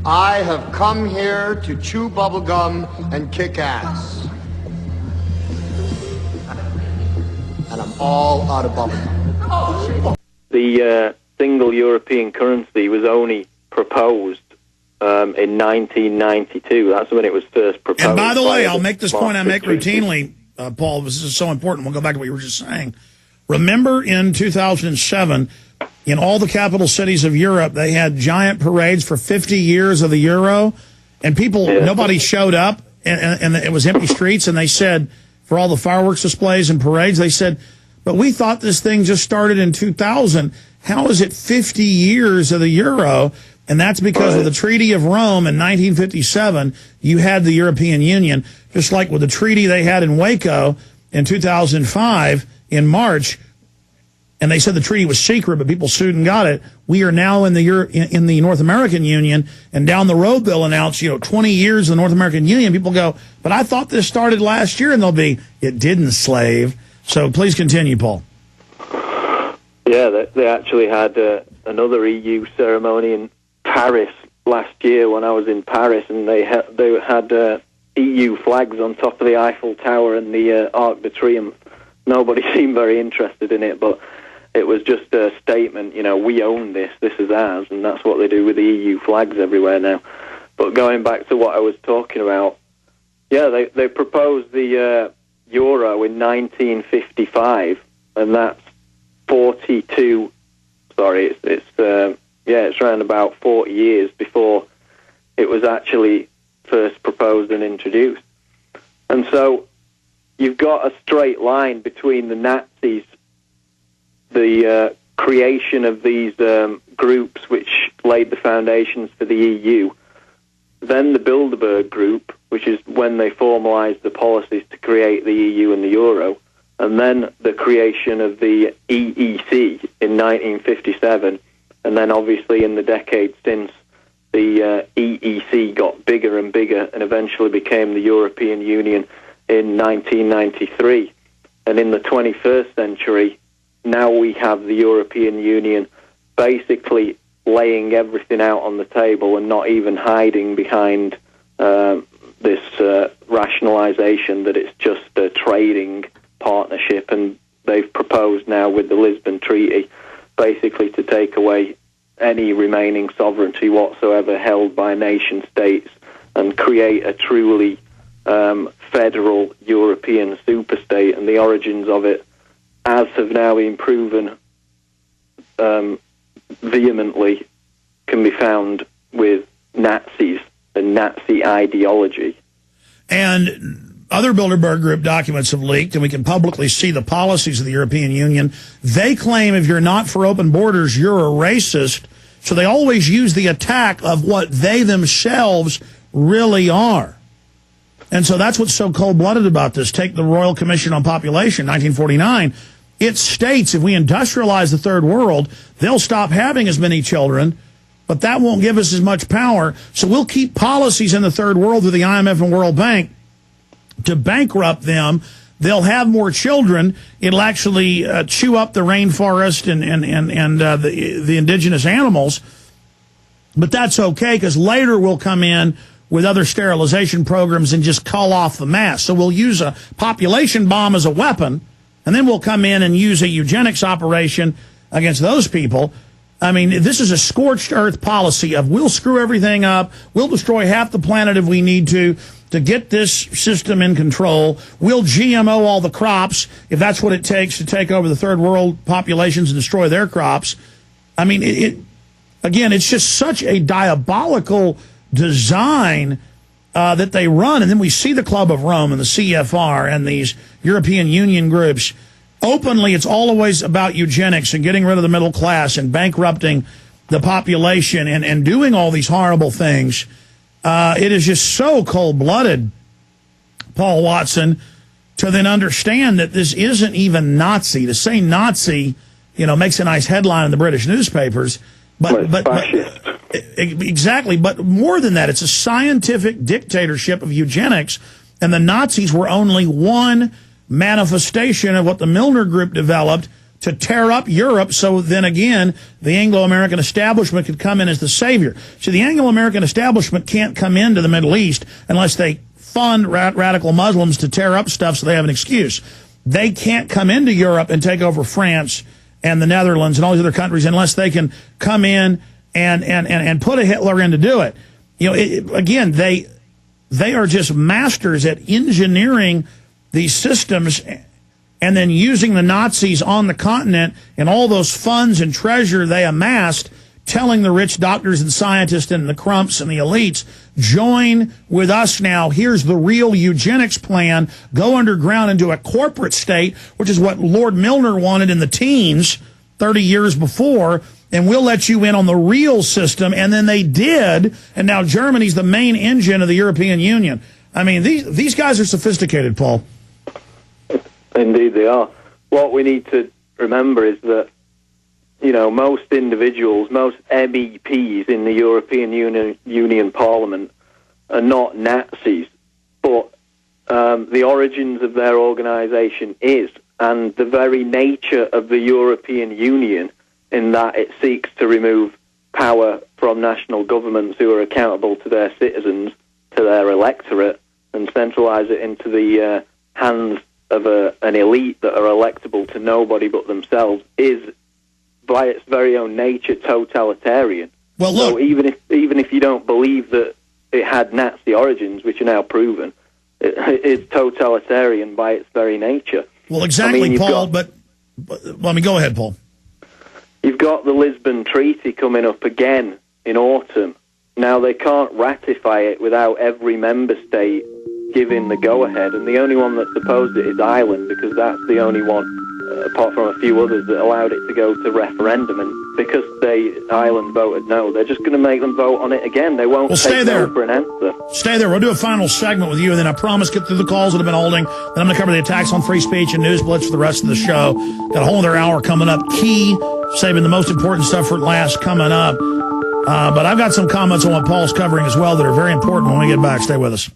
I have come here to chew bubblegum and kick ass. And I'm all out of bubblegum. The single European currency was only proposed in 1992. That's when it was first proposed. And by the way, I'll make this point I make routinely, Paul. This is so important. We'll go back to what you were just saying. Remember in 2007, in all the capital cities of Europe, they had giant parades for 50 years of the euro, and people, nobody showed up, and it was empty streets, and they said, for all the fireworks displays and parades, they said, but we thought this thing just started in 2000. How is it 50 years of the euro? And that's because of the Treaty of Rome in 1957, you had the European Union, just like with the treaty they had in Waco in 2005 in March, and they said the treaty was secret, but people sued and got it. We are now in the North American Union, and down the road they'll announce, 20 years of the North American Union. People go, but I thought this started last year, and they'll be, it didn't, slave. So please continue, Paul. Yeah, they actually had another EU ceremony in Paris last year when I was in Paris, and they had EU flags on top of the Eiffel Tower and the Arc de Triomphe. Nobody seemed very interested in it, but it was just a statement, we own this is ours, and that's what they do with the EU flags everywhere now. But going back to what I was talking about, yeah, they proposed the euro in 1955, and that's 42, sorry, it's around about 40 years before it was actually first proposed and introduced. And so you've got a straight line between the Nazis, the creation of these groups which laid the foundations for the EU, then the Bilderberg Group, which is when they formalized the policies to create the EU and the euro, and then the creation of the EEC in 1957, and then obviously in the decade since, the EEC got bigger and bigger and eventually became the European Union in 1993. And in the 21st century, now we have the European Union basically laying everything out on the table and not even hiding behind this rationalization that it's just a trading partnership. And they've proposed now with the Lisbon Treaty basically to take away any remaining sovereignty whatsoever held by nation states and create a truly federal European superstate. And the origins of it, as have now been proven vehemently, can be found with Nazis and Nazi ideology. And other Bilderberg Group documents have leaked, and we can publicly see the policies of the European Union. They claim if you're not for open borders, you're a racist. So they always use the attack of what they themselves really are. And so that's what's so cold-blooded about this. Take the Royal Commission on Population, 1949. It states if we industrialize the third world, they'll stop having as many children, but that won't give us as much power. So we'll keep policies in the third world through the IMF and World Bank to bankrupt them. They'll have more children. It'll actually chew up the rainforest and the indigenous animals. But that's okay, because later we'll come in with other sterilization programs and just cull off the mass. So we'll use a population bomb as a weapon, and then we'll come in and use a eugenics operation against those people. I mean, this is a scorched earth policy of we'll screw everything up, we'll destroy half the planet if we need to get this system in control. We'll GMO all the crops if that's what it takes to take over the third world populations and destroy their crops. I mean, again, it's just such a diabolical design that they run. And then we see the Club of Rome and the CFR and these European Union groups. Openly, it's always about eugenics and getting rid of the middle class and bankrupting the population and doing all these horrible things. It is just so cold-blooded, Paul Watson, to then understand that this isn't even Nazi. To say Nazi, makes a nice headline in the British newspapers. But exactly. But more than that, it's a scientific dictatorship of eugenics, and the Nazis were only one manifestation of what the Milner Group developed to tear up Europe so then again the Anglo-American establishment could come in as the savior. So the Anglo-American establishment can't come into the Middle East unless they fund radical Muslims to tear up stuff so they have an excuse. They can't come into Europe and take over France and the Netherlands and all these other countries unless they can come in and put a Hitler in to do it. You know, again, they are just masters at engineering these systems and then using the Nazis on the continent and all those funds and treasure they amassed, telling the rich doctors and scientists and the crumps and the elites, join with us now. Here's the real eugenics plan. Go underground into a corporate state, which is what Lord Milner wanted in the teens 30 years before, and we'll let you in on the real system. And then they did, and now Germany's the main engine of the European Union. I mean, these guys are sophisticated, Paul. Indeed they are. What we need to remember is that, you know, most individuals, most MEPs in the European Union Parliament are not Nazis, but the origins of their organisation is, and the very nature of the European Union in that it seeks to remove power from national governments who are accountable to their citizens, to their electorate, and centralise it into the hands of an elite that are electable to nobody but themselves, is by its very own nature totalitarian. Well, look, so even if you don't believe that it had Nazi origins, which are now proven, it's totalitarian by its very nature. Well, exactly, I mean, Paul. But let me go ahead, Paul. You've got the Lisbon Treaty coming up again in autumn. Now they can't ratify it without every member state giving the go-ahead, and the only one that's opposed it is Ireland, because that's the only one, apart from a few others, that allowed it to go to referendum. And because Ireland voted no, they're just going to make them vote on it again. They won't take no for an answer. Stay there. We'll do a final segment with you, and then I promise get through the calls that have been holding. Then I'm going to cover the attacks on free speech and news blitz for the rest of the show. Got a whole other hour coming up. Key, saving the most important stuff for last coming up. But I've got some comments on what Paul's covering as well that are very important when we get back. Stay with us.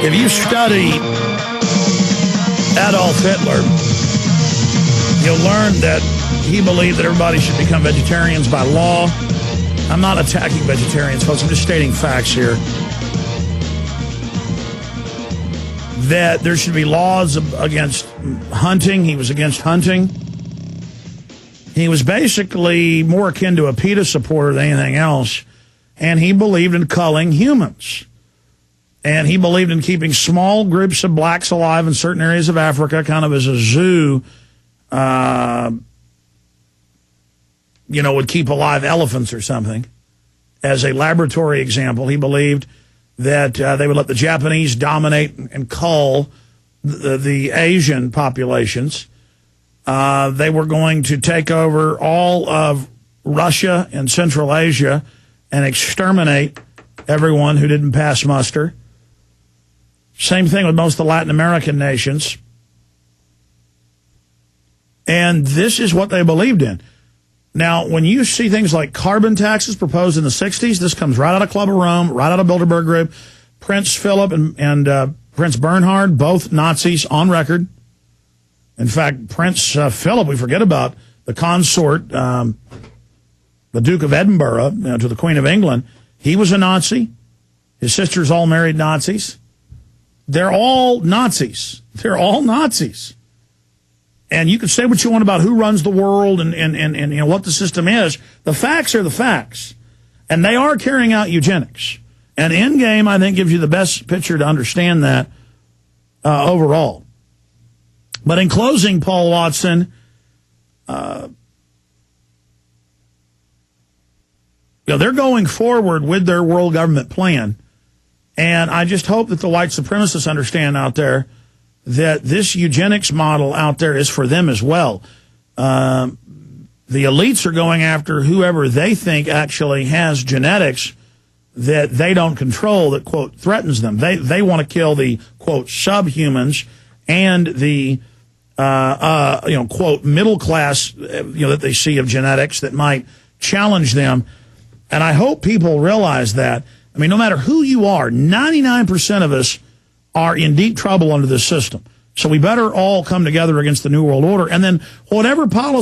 If you study Adolf Hitler, you'll learn that he believed that everybody should become vegetarians by law. I'm not attacking vegetarians, folks. I'm just stating facts here. That there should be laws against hunting. He was against hunting. He was basically more akin to a PETA supporter than anything else. And he believed in culling humans. And he believed in keeping small groups of blacks alive in certain areas of Africa, kind of as a zoo, would keep alive elephants or something. As a laboratory example, he believed that they would let the Japanese dominate and cull the Asian populations. They were going to take over all of Russia and Central Asia and exterminate everyone who didn't pass muster. Same thing with most of the Latin American nations. And this is what they believed in. Now, when you see things like carbon taxes proposed in the 60s, this comes right out of Club of Rome, right out of Bilderberg Group. Prince Philip and Prince Bernhard, both Nazis on record. In fact, Prince Philip, we forget about the consort, the Duke of Edinburgh, to the Queen of England. He was a Nazi. His sisters all married Nazis. They're all Nazis. They're all Nazis. And you can say what you want about who runs the world and what the system is. The facts are the facts. And they are carrying out eugenics. And Endgame, I think, gives you the best picture to understand that overall. But in closing, Paul Watson, they're going forward with their world government plan. And I just hope that the white supremacists understand out there that this eugenics model out there is for them as well. The elites are going after whoever they think actually has genetics that they don't control, that, quote, threatens them. They want to kill the, quote, subhumans and the, quote, middle class, that they see of genetics that might challenge them. And I hope people realize that. I mean, no matter who you are, 99% of us are in deep trouble under this system. So we better all come together against the New World Order. And then whatever policy